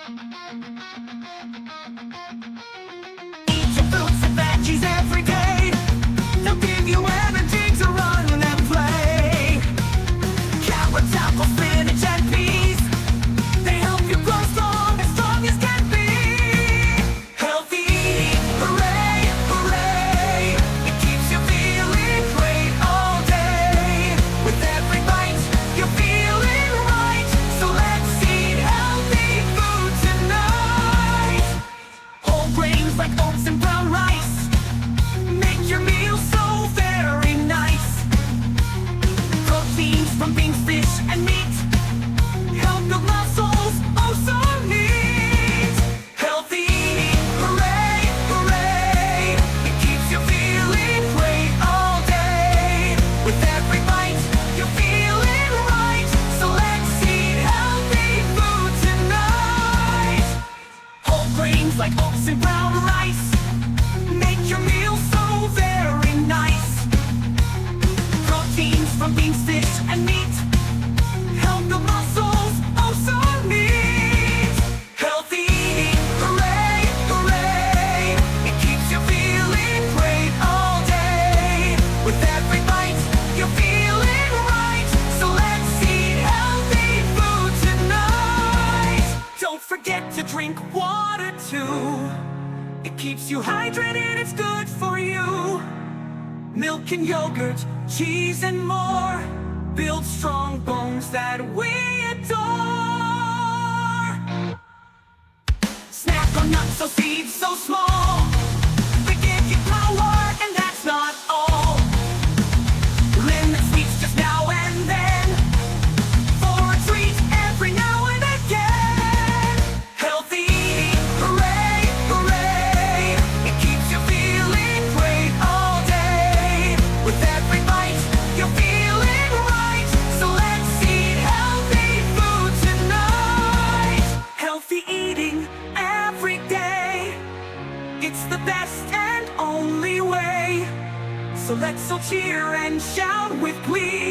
Eat your fruits and veggies every day. They'll give you energy to run and play. Carrots, apples, spinach, and peas, they help you grow strong, as strong as can be. Healthy eating, hooray, hooray. It keeps you feeling great all day. With every bite, you're feeling right. So let's eat healthy food tonight. Whole grains like oats and brown rice make your meal so very nice. Proteins from beans, fish, and meat help build muscles, oh so neat. Healthy eating, hooray, hooray. It keeps you feeling great all day. With every bite, you're feeling right. So let's eat healthy food tonight. Whole grains like oats and brown rice make your meal so very nice. Proteins from beans, fish, and meat help build muscles, oh so neat. Healthy eating, hooray, hooray. It keeps you feeling great all day. With every bite, you're feeling right. So let's eat healthy food tonight. Don't forget to drink water too. It keeps you hydrated, it's good for you. Milk and yogurt, cheese and more build strong bones that we adore. Snack on nuts or seeds so small, they give you power, and that's not all. Limit sweets just now and then, for a treat every now and again. Healthy eating, hooray, hooray. It keeps you feeling great all day. With every bite, you're feeling right. So let's eat healthy food tonight. Healthy eating every day, it's the best and only way. So let's all cheer and shout with glee.